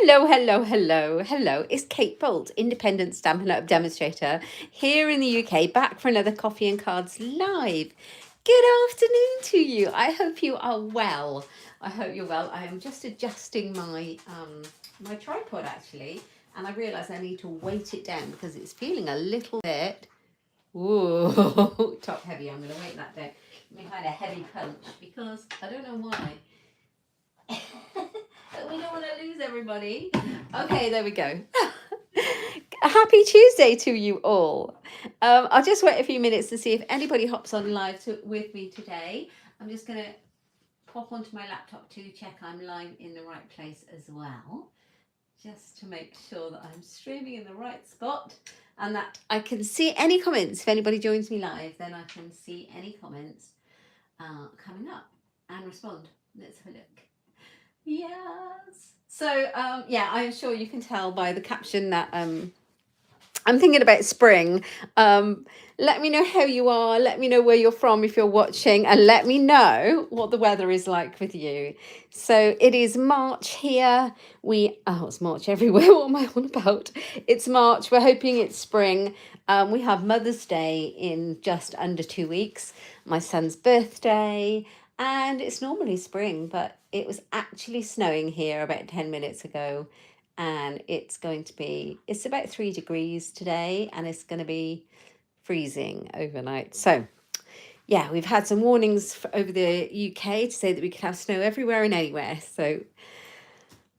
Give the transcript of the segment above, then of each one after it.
Hello, hello, hello, hello. It's Kate Bolt, independent Stampin' Up demonstrator here in the UK, back for another Coffee and Cards Live. Good afternoon to you. I hope you are well. I hope you're well. I am just adjusting my my tripod actually, and I realise I need to weight it down because it's feeling a little bit top heavy. I'm going to weight that down. Let me find a heavy punch because I don't know why. We don't want to lose everybody. Okay, there we go. Happy Tuesday to you all. I'll just wait a few minutes to see if anybody hops on live with me today. I'm just going to pop onto my laptop to check I'm live in the right place as well, just to make sure that I'm streaming in the right spot and that I can see any comments. If anybody joins me live, then I can see any comments coming up and respond. Let's have a look. Yes. So, yeah, I'm sure you can tell by the caption that I'm thinking about spring. Let me know how you are. Let me know where you're from if you're watching, and let me know what the weather is like with you. So it is March here. It's March everywhere. What am I on about? It's March. We're hoping it's spring. We have Mother's Day in just under 2 weeks. My son's birthday. And it's normally spring, but it was actually snowing here about 10 minutes ago. And it's about 3 degrees today, and it's going to be freezing overnight. So, yeah, we've had some warnings over the UK to say that we could have snow everywhere and anywhere. So,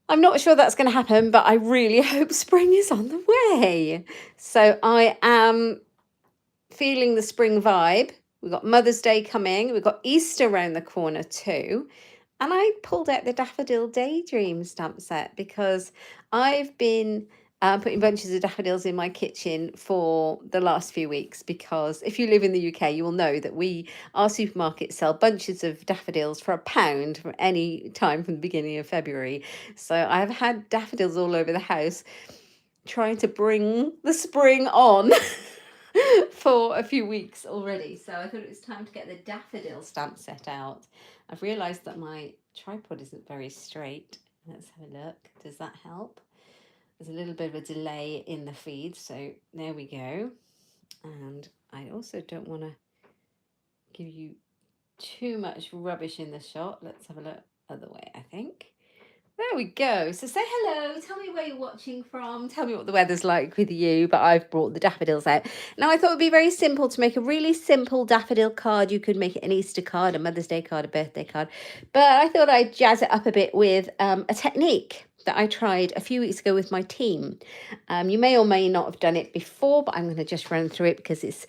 I'm not sure that's going to happen, but I really hope spring is on the way. So, I am feeling the spring vibe. We've got Mother's Day coming. We've got Easter around the corner too. And I pulled out the Daffodil Daydream stamp set because I've been putting bunches of daffodils in my kitchen for the last few weeks, because if you live in the UK, you will know that our supermarkets sell bunches of daffodils for £1 for any time from the beginning of February. So I've had daffodils all over the house trying to bring the spring on. For a few weeks already. So I thought it was time to get the daffodil stamp set out. I've realised that my tripod isn't very straight. Let's have a look. Does that help? There's a little bit of a delay in the feed. So there we go. And I also don't want to give you too much rubbish in the shot. Let's have a look other way, I think. There we go. So say hello. Tell me where you're watching from. Tell me what the weather's like with you. But I've brought the daffodils out. Now, I thought it would be very simple to make a really simple daffodil card. You could make it an Easter card, a Mother's Day card, a birthday card. But I thought I'd jazz it up a bit with a technique that I tried a few weeks ago with my team. You may or may not have done it before, but I'm going to just run through it because it's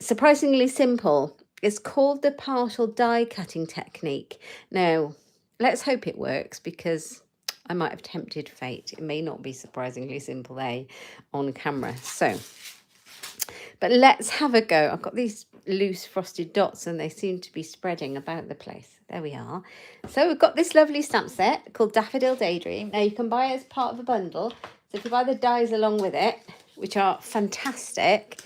surprisingly simple. It's called the partial die cutting technique. Now, let's hope it works, because I might have tempted fate. It may not be surprisingly simple, on camera. So, but let's have a go. I've got these loose frosted dots and they seem to be spreading about the place. There we are. So we've got this lovely stamp set called Daffodil Daydream. Now you can buy it as part of a bundle. So if you buy the dies along with it, which are fantastic,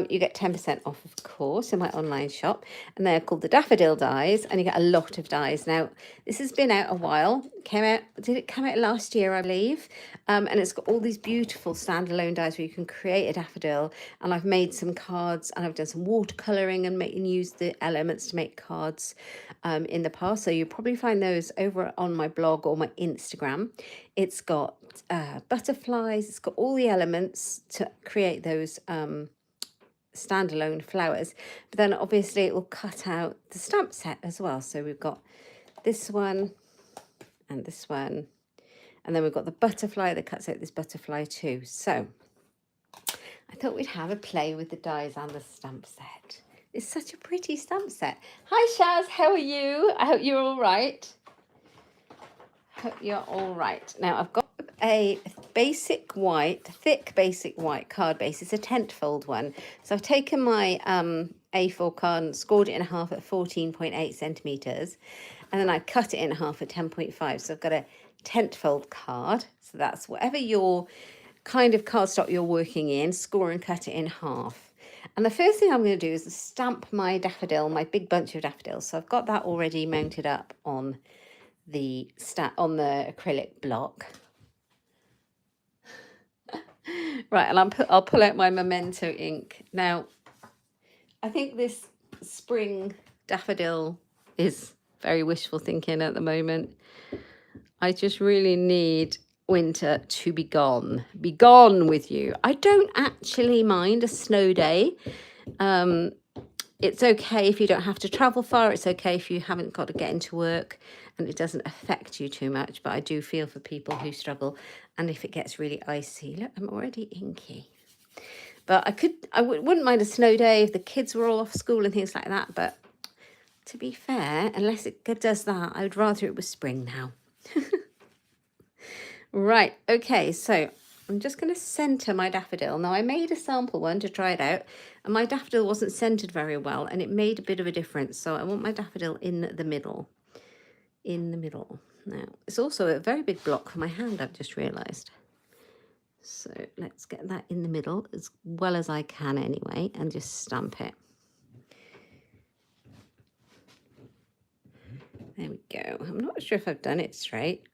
you get 10% off, of course, in my online shop. And they're called the Daffodil dies, and you get a lot of dies. Now, this has been out a while. Did it come out last year, I believe? And it's got all these beautiful standalone dies where you can create a daffodil. And I've made some cards, and I've done some watercolouring and used the elements to make cards in the past. So you'll probably find those over on my blog or my Instagram. It's got butterflies. It's got all the elements to create those standalone flowers, but then obviously it will cut out the stamp set as well. So we've got this one and this one, and then we've got the butterfly that cuts out this butterfly too. So I thought we'd have a play with the dies and the stamp set. It's such a pretty stamp set. Hi Shaz, how are you? I hope you're all right. Hope you're all right. Now I've got a thick basic white card base. It's a tent fold one. So I've taken my A4 card and scored it in half at 14.8 centimeters, and then I cut it in half at 10.5. So I've got a tent fold card. So that's whatever your kind of cardstock you're working in, score and cut it in half. And the first thing I'm going to do is stamp my daffodil, my big bunch of daffodils. So I've got that already mounted up on the acrylic block. Right, and I'll pull out my Memento ink. Now, I think this spring daffodil is very wishful thinking at the moment. I just really need winter to be gone. Be gone with you. I don't actually mind a snow day. It's okay if you don't have to travel far. It's okay if you haven't got to get into work and it doesn't affect you too much. But I do feel for people who struggle. And if it gets really icy, look, I'm already inky. But I wouldn't mind a snow day if the kids were all off school and things like that. But to be fair, unless it does that, I would rather it was spring now. Right, okay, so I'm just going to centre my daffodil. Now, I made a sample one to try it out, and my daffodil wasn't centred very well, and it made a bit of a difference. So I want my daffodil in the middle. In the middle. Now, it's also a very big block for my hand, I've just realised. So let's get that in the middle as well as I can anyway, and just stamp it. There we go. I'm not sure if I've done it straight,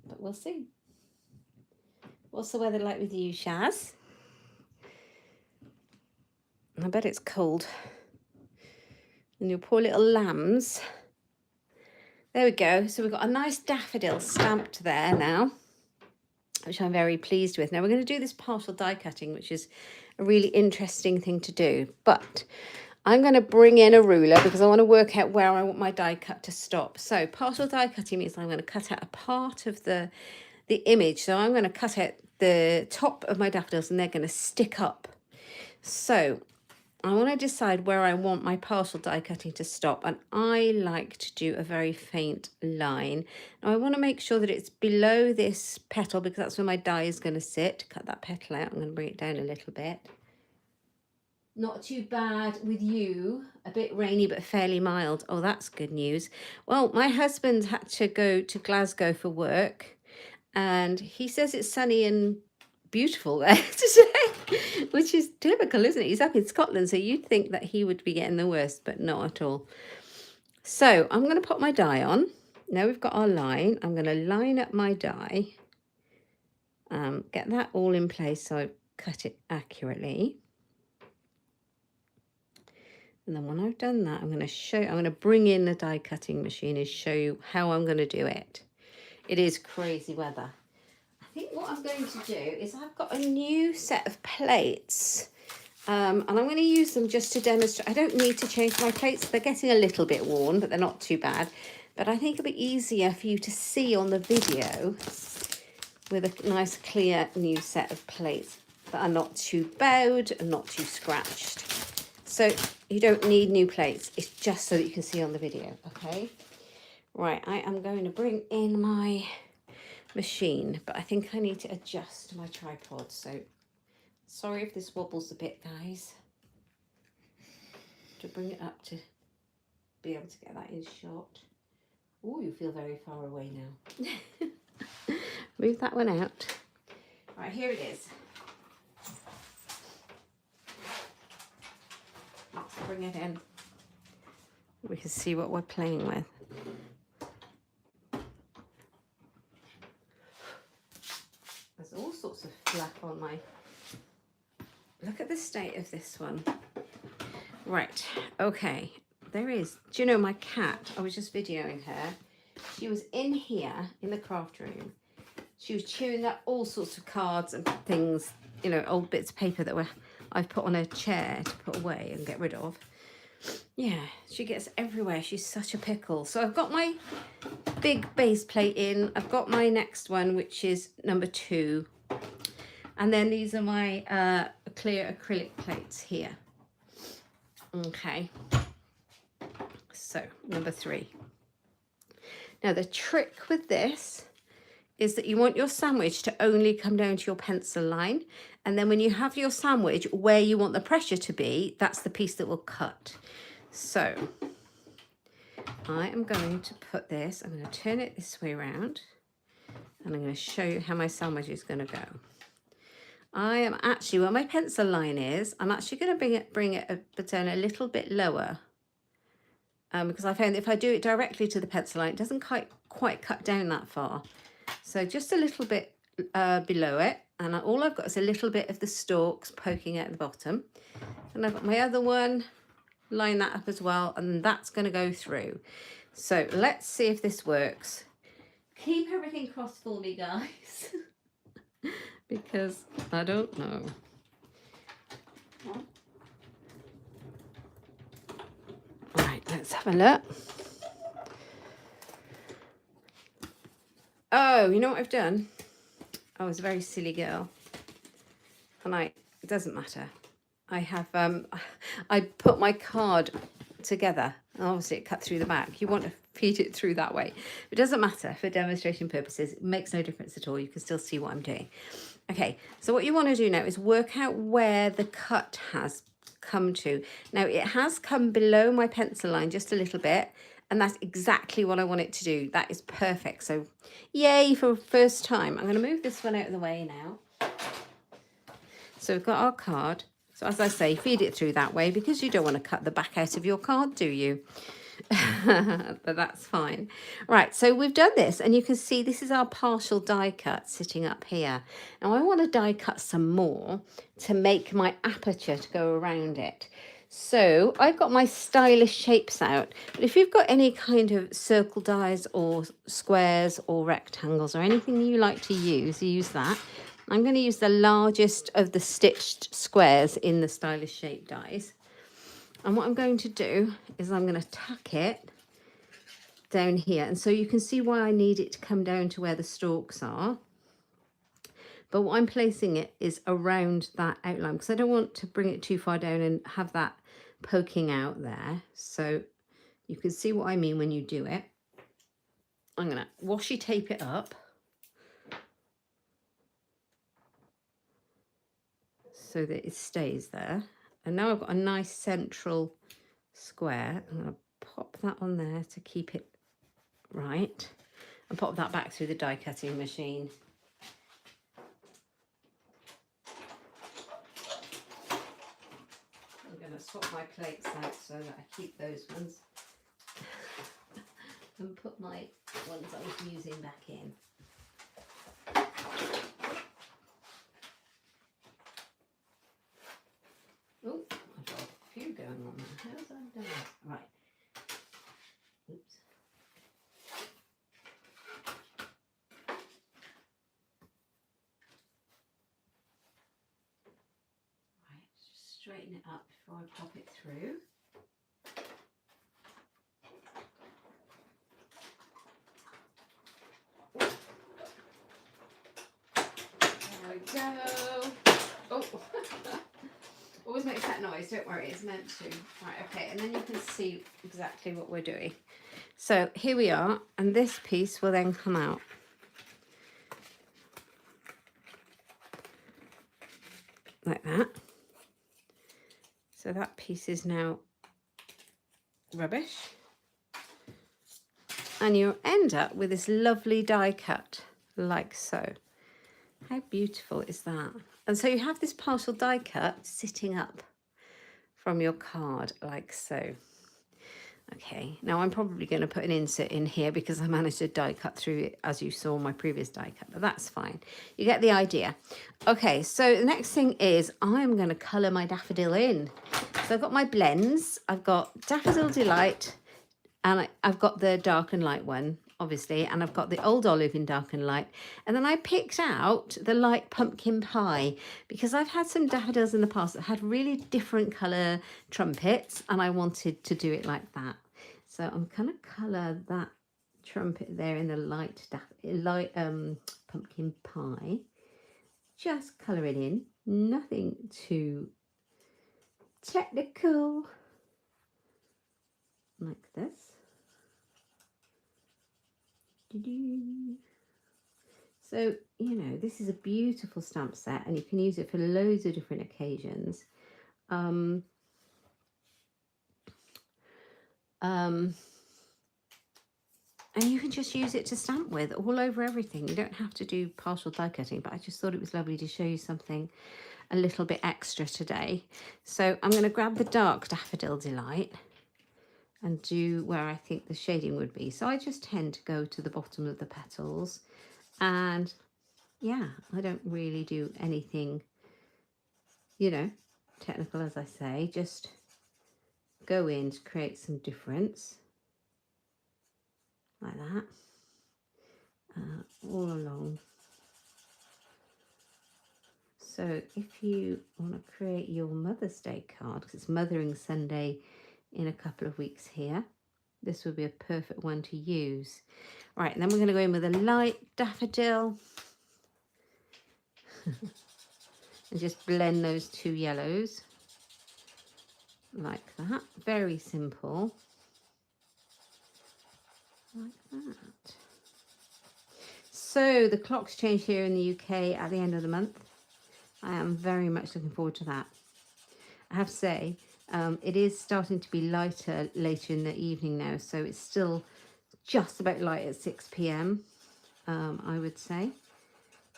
but we'll see. What's the weather like with you, Shaz? I bet it's cold. And your poor little lambs. There we go. So we've got a nice daffodil stamped there now, which I'm very pleased with. Now we're going to do this partial die cutting, which is a really interesting thing to do. But I'm going to bring in a ruler because I want to work out where I want my die cut to stop. So partial die cutting means I'm going to cut out a part of the image. So I'm going to cut out the top of my daffodils and they're going to stick up. So I want to decide where I want my partial die cutting to stop, and I like to do a very faint line. Now I want to make sure that it's below this petal because that's where my die is going to sit. Cut that petal out. I'm going to bring it down a little bit. Not too bad with you. A bit rainy but fairly mild. Oh, that's good news. Well, my husband had to go to Glasgow for work, and he says it's sunny and beautiful there today, which is typical, isn't it? He's up in Scotland, so you'd think that he would be getting the worst, but not at all. So I'm going to put my die on. Now we've got our line. I'm going to line up my die, get that all in place so I cut it accurately. And then when I've done that, I'm going to bring in the die cutting machine and show you how I'm going to do it. It is crazy weather. I think what I'm going to do is I've got a new set of plates and I'm going to use them just to demonstrate. I don't need to change my plates. They're getting a little bit worn, but they're not too bad. But I think it'll be easier for you to see on the video with a nice clear new set of plates that are not too bowed and not too scratched. So you don't need new plates. It's just so that you can see on the video, okay? Right, I am going to bring in my machine, but I think I need to adjust my tripod, so sorry if this wobbles a bit, guys. To bring it up to be able to get that in shot. Oh, you feel very far away now. Move that one out. Right, here it is. Let's bring it in. We can see what we're playing with. There's all sorts of fluff on my... Look at the state of this one. Right, okay. There is... Do you know my cat? I was just videoing her. She was in here in the craft room. She was chewing up all sorts of cards and things, you know, old bits of paper that I've put on a chair to put away and get rid of. Yeah, she gets everywhere. She's such a pickle. So I've got my big base plate in. I've got my next one, which is number 2. And then these are my clear acrylic plates here. Okay. So, number 3. Now, the trick with this is that you want your sandwich to only come down to your pencil line. And then when you have your sandwich where you want the pressure to be, that's the piece that will cut. So I am going to put this, I'm going to turn it this way around and I'm going to show you how my sandwich is going to go. I am actually, where my pencil line is, I'm actually going to bring it down a little bit lower because I found that if I do it directly to the pencil line, it doesn't quite cut down that far. So just a little bit below it, And all I've got is a little bit of the stalks poking out the bottom. And I've got my other one, line that up as well, and that's going to go through. So let's see if this works. Keep everything crossed for me, guys, because I don't know. Right, let's have a look. Oh, you know what I've done? I was a very silly girl. And it doesn't matter. I have, I put my card together. And obviously it cut through the back. You want to feed it through that way. It doesn't matter for demonstration purposes. It makes no difference at all. You can still see what I'm doing. Okay, so what you want to do now is work out where the cut has come to. Now it has come below my pencil line just a little bit, and that's exactly what I want it to do. That is perfect. So yay for first time. I'm going to move this one out of the way now. So we've got our card. So as I say, feed it through that way because you don't want to cut the back out of your card, do you? But that's fine. Right, so we've done this, and you can see this is our partial die cut sitting up here. Now I want to die cut some more to make my aperture to go around it. So I've got my stylish shapes out, but if you've got any kind of circle dies or squares or rectangles or anything you like to use that. I'm going to use the largest of the stitched squares in the stylish shape dies. And what I'm going to do is I'm going to tuck it down here. And so you can see why I need it to come down to where the stalks are. But what I'm placing it is around that outline because I don't want to bring it too far down and have that poking out there. So you can see what I mean when you do it. I'm going to washi tape it up. So that it stays there. And now I've got a nice central square. I'm going to pop that on there to keep it right and pop that back through the die cutting machine. I'm going to swap my plates out so that I keep those ones and put my ones I was using back in. Oh, I've got a few going on there. How's that done? Right. Oops. Right, just straighten it up before I pop it through. There we go. Oh. Always makes that noise, don't worry, it's meant to. Right, okay, and then you can see exactly what we're doing. So here we are, and this piece will then come out. Like that. So that piece is now rubbish. And you'll end up with this lovely die cut, like so. How beautiful is that? And so you have this partial die cut sitting up from your card, like so. Okay, now I'm probably going to put an insert in here because I managed to die cut through it as you saw my previous die cut, but that's fine. You get the idea. Okay, so the next thing is I'm going to colour my daffodil in. So I've got my blends. I've got Daffodil Delight, and I've got the dark and light one, obviously, and I've got the old olive in dark and light. And then I picked out the light pumpkin pie because I've had some daffodils in the past that had really different colour trumpets, and I wanted to do it like that. So I'm going to colour that trumpet there in the light pumpkin pie. Just colour it in, nothing too technical, like this. So, you know, this is a beautiful stamp set and you can use it for loads of different occasions. And you can just use it to stamp with all over everything. You don't have to do partial die cutting, but I just thought it was lovely to show you something a little bit extra today. So I'm going to grab the dark Daffodil Delight and do where I think the shading would be. So I just tend to go to the bottom of the petals and yeah, I don't really do anything, you know, technical, as I say, just go in to create some difference like that, all along. So if you want to create your Mother's Day card, because it's Mothering Sunday in a couple of weeks here, this would be a perfect one to use. Right, and then we're going to go in with a light daffodil and just blend those two yellows like that. Very simple, like that. So the clocks change here in the UK at the end of the month. I am very much looking forward to that. I have to say, it is starting to be lighter later in the evening now, so it's still just about light at 6 p.m, I would say.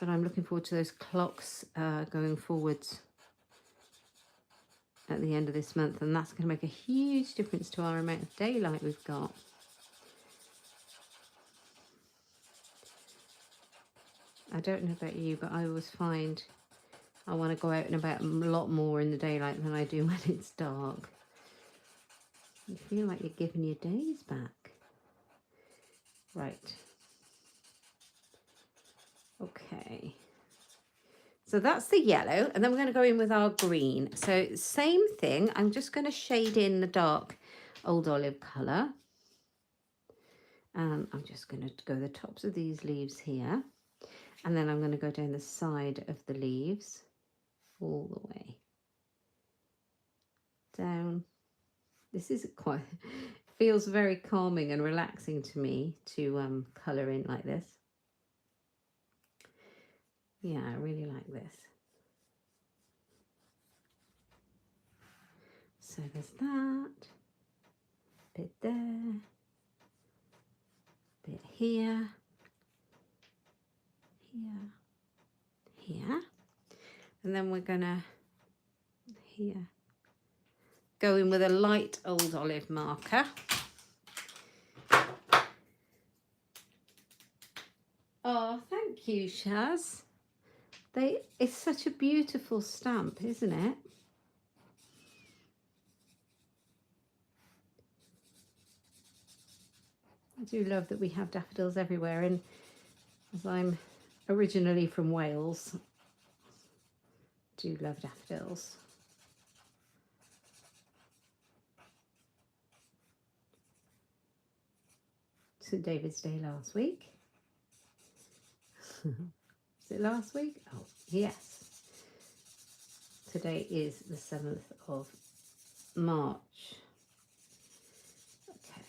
But I'm looking forward to those clocks going forwards at the end of this month, and that's going to make a huge difference to our amount of daylight we've got. I don't know about you, but I always find I want to go out and about a lot more in the daylight than I do when it's dark. You feel like you're giving your days back. Right. Okay. So that's the yellow, and then we're going to go in with our green. So same thing, I'm just going to shade in the dark old olive colour. And I'm just going to go the tops of these leaves here. And then I'm going to go down the side of the leaves all the way down. This is quite, feels very calming and relaxing to me to colour in like this. Yeah, I really like this. So there's that, bit there, bit here, here, here. And then we're gonna, here, go in with a light old olive marker. Oh, thank you, Shaz. It's such a beautiful stamp, isn't it? I do love that we have daffodils everywhere, and as I'm originally from Wales, I do love daffodils. St. David's Day last week. Is it last week? Oh, yes. Today is the 7th of March. Okay.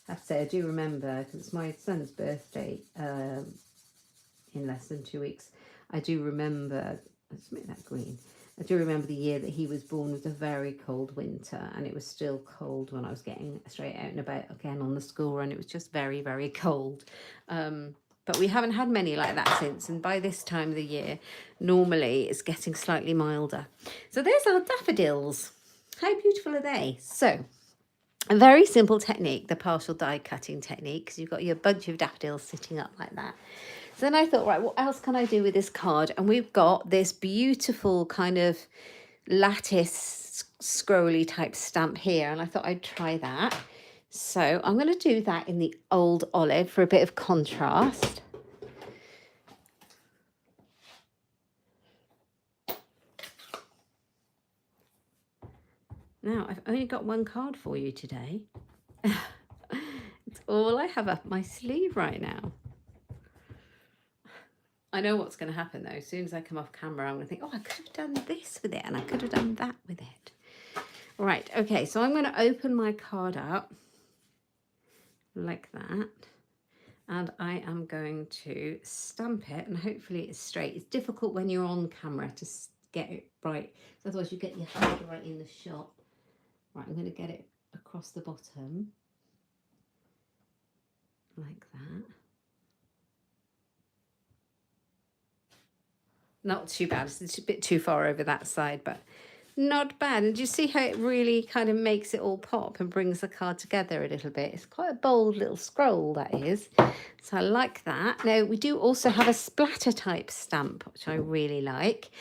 I have to say, I do remember, because it's my son's birthday in less than 2 weeks. I do remember, let's make that green. I do remember the year that he was born with a very cold winter, and it was still cold when I was getting straight out and about again on the school run. It was just very, very cold. But we haven't had many like that since, and by this time of the year, normally it's getting slightly milder. So there's our daffodils. How beautiful are they? So a very simple technique, the partial die cutting technique, because you've got your bunch of daffodils sitting up like that. So then I thought, right, what else can I do with this card? And we've got this beautiful kind of lattice scrolly type stamp here, and I thought I'd try that. So I'm going to do that in the old olive for a bit of contrast. Now, I've only got one card for you today. It's all I have up my sleeve right now. I know what's going to happen though. As soon as I come off camera, I'm going to think, oh, I could have done this with it and I could have done that with it. Right, okay, so I'm going to open my card up like that. And I am going to stamp it, and hopefully it's straight. It's difficult when you're on camera to get it right, so otherwise you get your hand right in the shot. Right, I'm going to get it across the bottom like that. Not too bad, it's a bit too far over that side, but Not bad. And do you see how it really kind of makes it all pop and brings the card together a little bit? It's quite a bold little scroll, that is. So I like that. Now, we do also have a splatter type stamp, which I really like.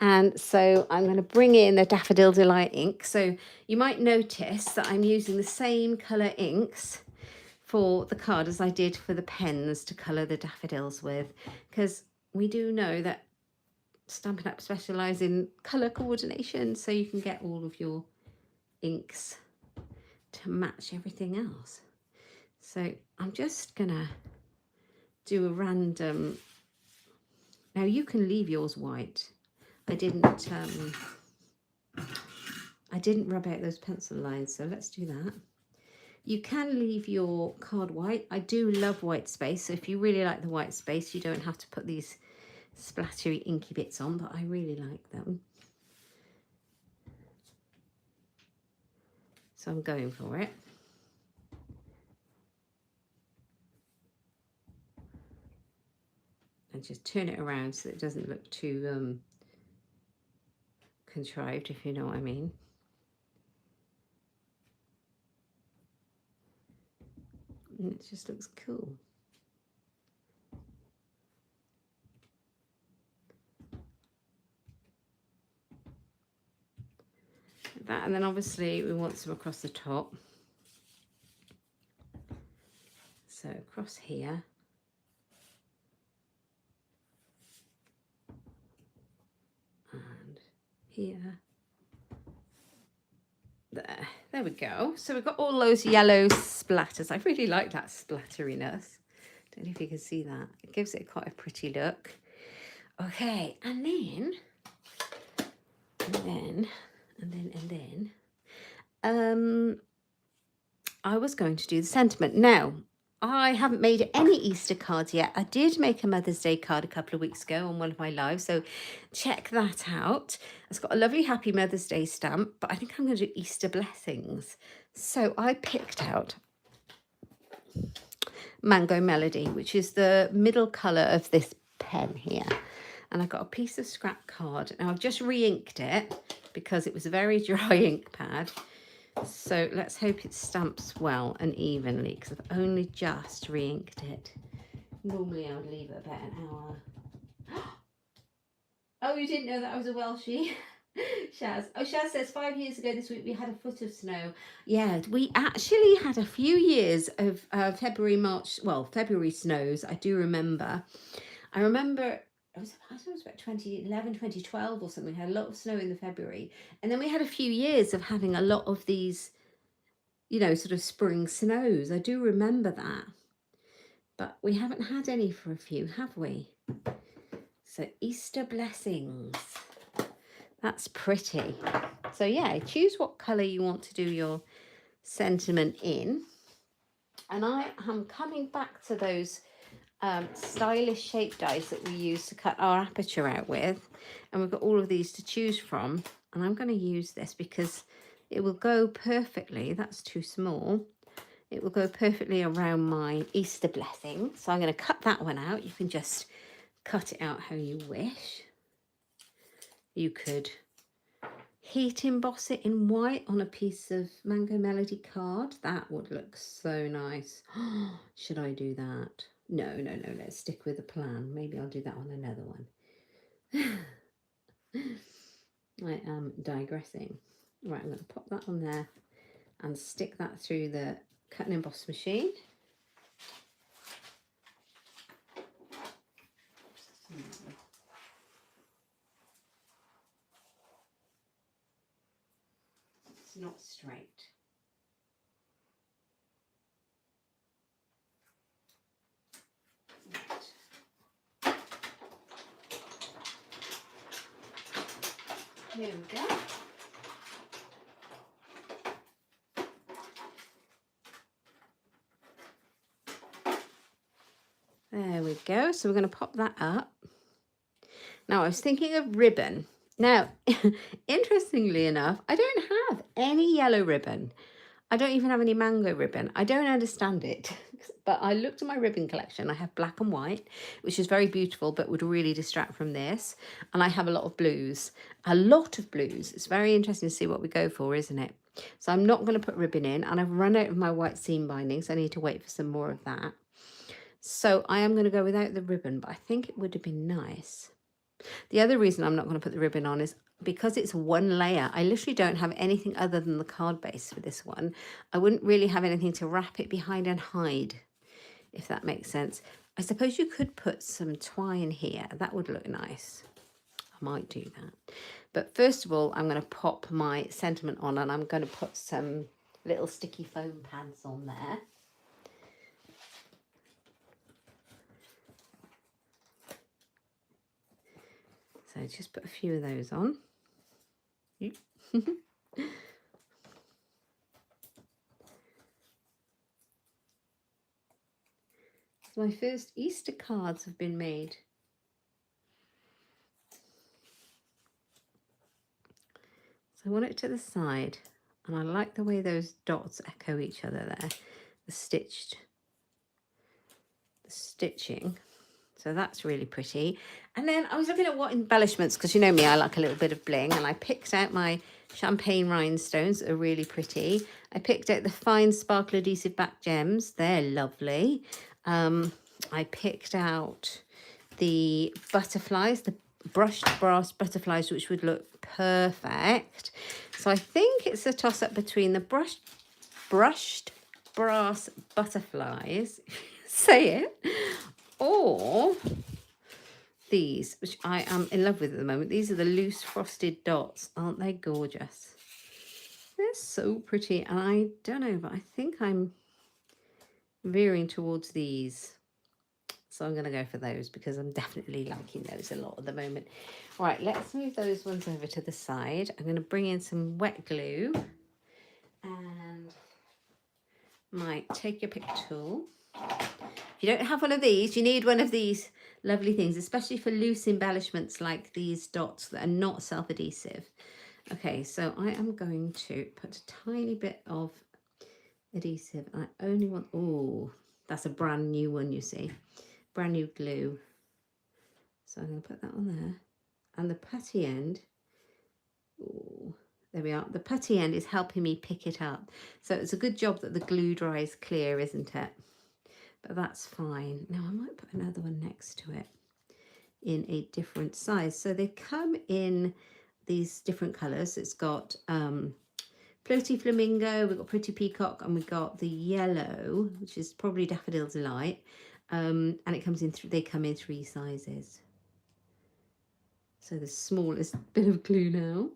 And so I'm going to bring in the Daffodil Delight ink. So you might notice that I'm using the same colour inks for the card as I did for the pens to colour the daffodils with, because we do know that Stampin' Up specialise in colour coordination, so you can get all of your inks to match everything else. So I'm just gonna do a random. Now you can leave yours white. I didn't rub out those pencil lines, so let's do that. You can leave your card white. I do love white space, so if you really like the white space, you don't have to put these splattery inky bits on, but I really like them. So I'm going for it. And just turn it around so it doesn't look too contrived, if you know what I mean. And it just looks cool. That, and then obviously we want some across the top. So across here. And here. There we go. So we've got all those yellow splatters. I really like that splatteriness. Don't know if you can see that. It gives it quite a pretty look. Okay, and then I was going to do the sentiment. Now, I haven't made any Easter cards yet. I did make a Mother's Day card a couple of weeks ago on one of my lives, so check that out. It's got a lovely Happy Mother's Day stamp, but I think I'm going to do Easter blessings. So I picked out Mango Melody, which is the middle colour of this pen here. And I've got a piece of scrap card. Now I've just re-inked it because it was a very dry ink pad. So let's hope it stamps well and evenly, because I've only just re-inked it. Normally I would leave it about an hour. Oh, you didn't know that I was a Welshie? Shaz. Oh, Shaz says 5 years ago this week we had a foot of snow. Yeah, we actually had a few years of February snows. I do remember. I remember I don't know, it was about 2011, 2012 or something. We had a lot of snow in the February. And then we had a few years of having a lot of these, you know, sort of spring snows. I do remember that. But we haven't had any for a few, have we? So Easter blessings. That's pretty. So yeah, choose what colour you want to do your sentiment in. And I am coming back to those stylish shape dies that we use to cut our aperture out with, and we've got all of these to choose from, and I'm going to use this because it will go perfectly. That's too small. It will go perfectly around my Easter blessing, so I'm going to cut that one out. You can just cut it out how you wish. You could heat emboss it in white on a piece of Mango Melody card. That would look so nice. Should I do that? No, let's stick with the plan. Maybe I'll do that on another one. I am digressing. Right, I'm going to pop that on there and stick that through the cut and emboss machine. It's not straight. Here we go. There we go. So we're going to pop that up. Now I was thinking of ribbon. Now, interestingly enough, I don't have any yellow ribbon. I don't even have any mango ribbon. I don't understand it. But I looked at my ribbon collection. I have black and white, which is very beautiful, but would really distract from this. And I have a lot of blues. A lot of blues. It's very interesting to see what we go for, isn't it? So I'm not going to put ribbon in. And I've run out of my white seam bindings. I need to wait for some more of that. So I am going to go without the ribbon, but I think it would have been nice. The other reason I'm not going to put the ribbon on is because it's one layer. I literally don't have anything other than the card base for this one. I wouldn't really have anything to wrap it behind and hide, if that makes sense. I suppose you could put some twine here. That would look nice. I might do that. But first of all, I'm going to pop my sentiment on, and I'm going to put some little sticky foam pads on there. So just put a few of those on. My first Easter cards have been made. So I want it to the side, and I like the way those dots echo each other there. The stitching. So that's really pretty. And then I was looking at what embellishments, because you know me, I like a little bit of bling, and I picked out my champagne rhinestones that are really pretty. I picked out the fine sparkle adhesive back gems. They're lovely. I picked out the butterflies, the brushed brass butterflies, which would look perfect. So I think it's a toss-up between the brushed brass butterflies, say it, or these, which I am in love with at the moment. These are the loose frosted dots. Aren't they gorgeous? They're so pretty. And I don't know, but I think I'm veering towards these. So I'm going to go for those because I'm definitely liking those a lot at the moment. All right, let's move those ones over to the side. I'm going to bring in some wet glue and my take your pick tool. If you don't have one of these, you need one of these lovely things, especially for loose embellishments like these dots that are not self-adhesive. Okay, so I am going to put a tiny bit of adhesive. I only want, oh, that's a brand new one, you see. Brand new glue. So I'm going to put that on there. And the putty end, oh, there we are. The putty end is helping me pick it up. So it's a good job that the glue dries clear, isn't it? But that's fine. Now I might put another one next to it in a different size. So they come in these different colours. It's got Floaty Flamingo, we've got Pretty Peacock, and we've got the yellow, which is probably Daffodil Delight. And it comes in, they come in 3 sizes. So the smallest bit of glue now.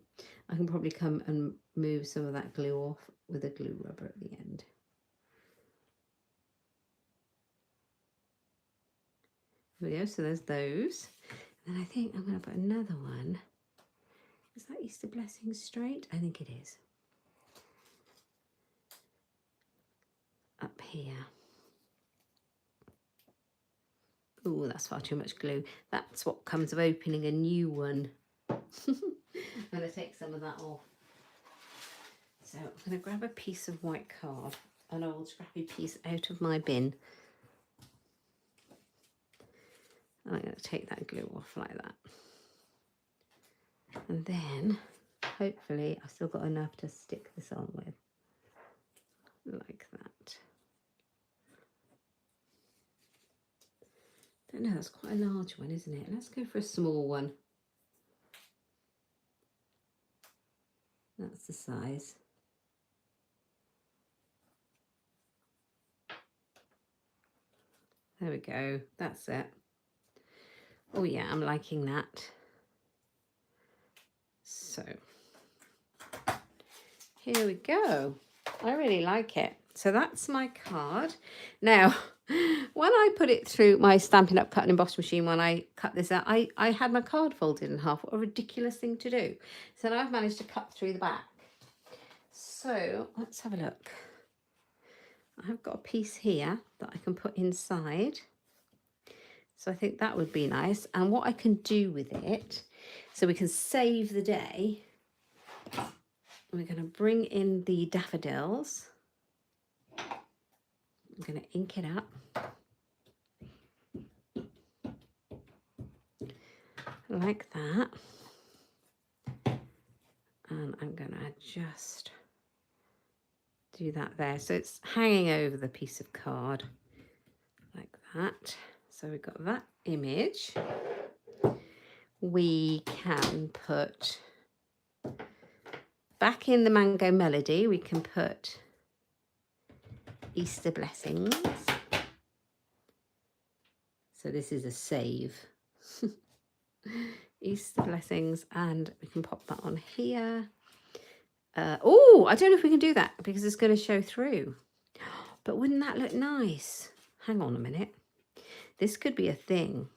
I can probably come and move some of that glue off with a glue rubber at the end. There we go, so there's those. And I think I'm going to put another one. Is that Easter Blessing straight? I think it is. Up here. Oh, that's far too much glue. That's what comes of opening a new one. I'm going to take some of that off. So I'm going to grab a piece of white card, an old scrappy piece out of my bin. And I'm going to take that glue off like that. And then, hopefully, I've still got enough to stick this on with. Like that. I don't know, that's quite a large one, isn't it? Let's go for a small one. That's the size. There we go. That's it. Oh yeah, I'm liking that. So here we go. I really like it. So that's my card. Now, when I put it through my Stampin' Up! Cut and Emboss machine, when I cut this out, I had my card folded in half. What a ridiculous thing to do. So now I've managed to cut through the back. So let's have a look. I've got a piece here that I can put inside. So I think that would be nice. And what I can do with it, so we can save the day, we're going to bring in the daffodils. I'm going to ink it up. Like that. And I'm going to just do that there. So it's hanging over the piece of card like that. So we've got that image. We can put back in the Mango Melody, we can put Easter Blessings. So this is a save. Easter Blessings, and we can pop that on here. Oh, I don't know if we can do that because it's going to show through. But wouldn't that look nice? Hang on a minute. This could be a thing.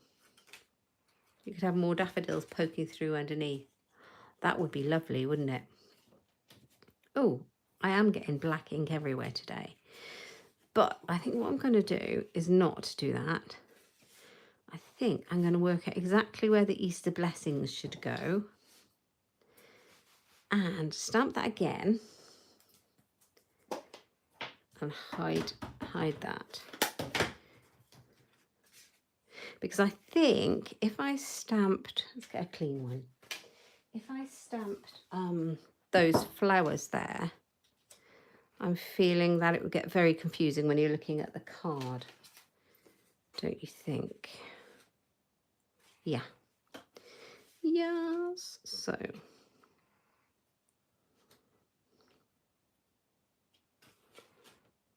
You could have more daffodils poking through underneath. That would be lovely, wouldn't it? Oh, I am getting black ink everywhere today. But I think what I'm going to do is not do that. I think I'm going to work out exactly where the Easter Blessings should go. And stamp that again. And hide that. Because I think if I stamped, let's get a clean one. If I stamped those flowers there, I'm feeling that it would get very confusing when you're looking at the card. Don't you think? Yeah. Yes. So.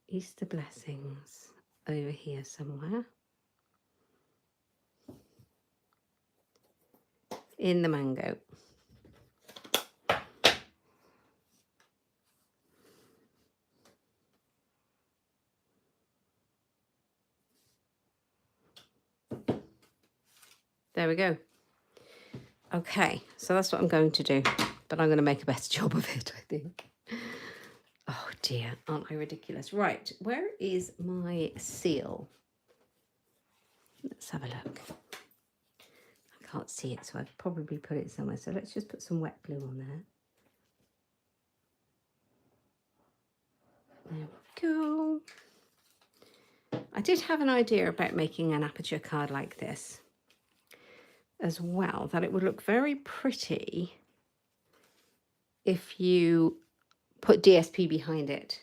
Easter Blessings over here somewhere. In the mango. There we go. Okay, so that's what I'm going to do, but I'm going to make a better job of it, I think. Oh dear, aren't I ridiculous? Right, where is my seal? Let's have a look. I can't see it, so I've probably put it somewhere. So let's just put some wet glue on there. There we go. I did have an idea about making an aperture card like this as well, that it would look very pretty if you put DSP behind it.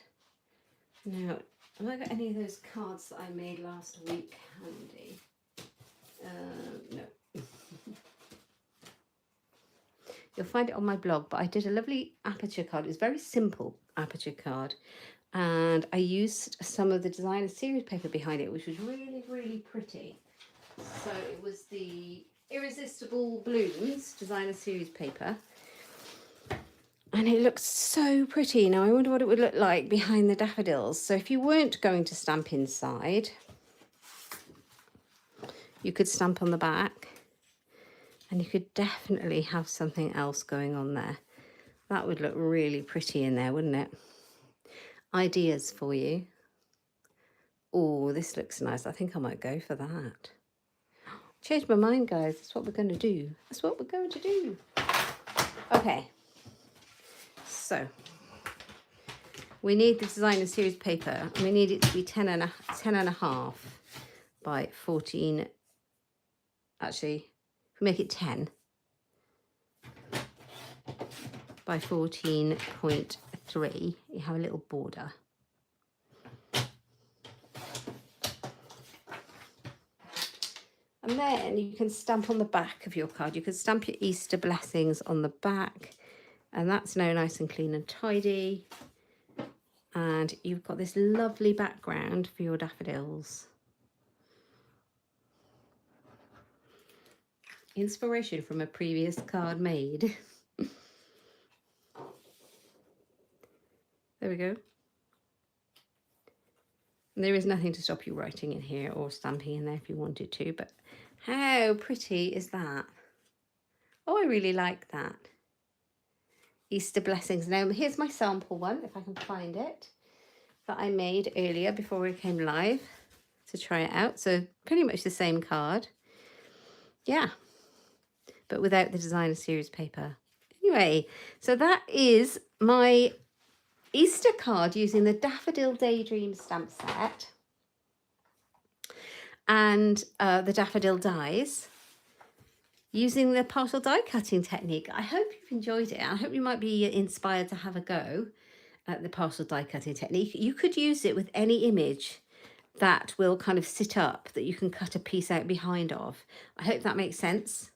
Now, have I got any of those cards that I made last week handy? No. You'll find it on my blog, but I did a lovely aperture card. It's a very simple aperture card. And I used some of the designer series paper behind it, which was really, really pretty. So it was the Irresistible Blooms designer series paper. And it looks so pretty. Now, I wonder what it would look like behind the daffodils. So if you weren't going to stamp inside, you could stamp on the back. And you could definitely have something else going on there. That would look really pretty in there, wouldn't it? Ideas for you. Oh, this looks nice. I think I might go for that. Changed my mind, guys. That's what we're going to do. That's what we're going to do. Okay. So, we need the designer series paper. And we need it to be 10 and a half by 14. Actually, if we make it 10 by 14.3, you have a little border. And then you can stamp on the back of your card. You can stamp your Easter Blessings on the back. And that's now nice and clean and tidy. And you've got this lovely background for your daffodils. Inspiration from a previous card made. There we go. And there is nothing to stop you writing in here or stamping in there if you wanted to, but how pretty is that? Oh, I really like that. Easter Blessings. Now, here's my sample one, if I can find it, that I made earlier before we came live to try it out. So pretty much the same card. Yeah, but without the designer series paper. Anyway, so that is my Easter card using the Daffodil Daydream stamp set. and the daffodil dies using the partial die cutting technique. I hope you've enjoyed it. I hope you might be inspired to have a go at the partial die cutting technique. You could use it with any image that will kind of sit up, that you can cut a piece out behind of. I hope that makes sense.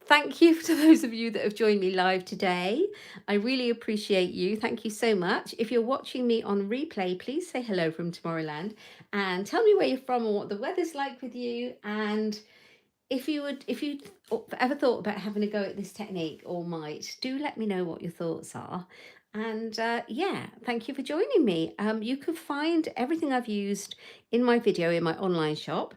Thank you to those of you that have joined me live today. I really appreciate you. Thank you so much. If you're watching me on replay, please say hello from Tomorrowland and tell me where you're from and what the weather's like with you. And if you ever thought about having a go at this technique or might, do let me know what your thoughts are. And yeah, thank you for joining me. You can find everything I've used in my video in my online shop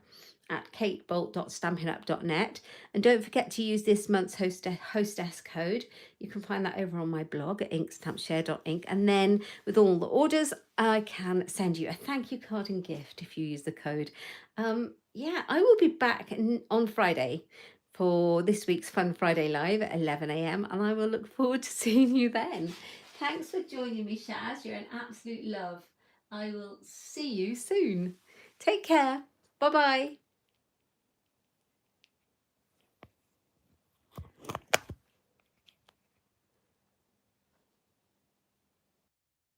at katebolt.stampinup.net, and don't forget to use this month's hostess code. You can find that over on my blog at inkstampshare.ink, and then with all the orders I can send you a thank you card and gift if you use the code. Yeah, I will be back on Friday for this week's Fun Friday Live at 11 a.m. and I will look forward to seeing you then. Thanks for joining me, Shaz. You're an absolute love. I will see you soon. Take care. Bye-bye.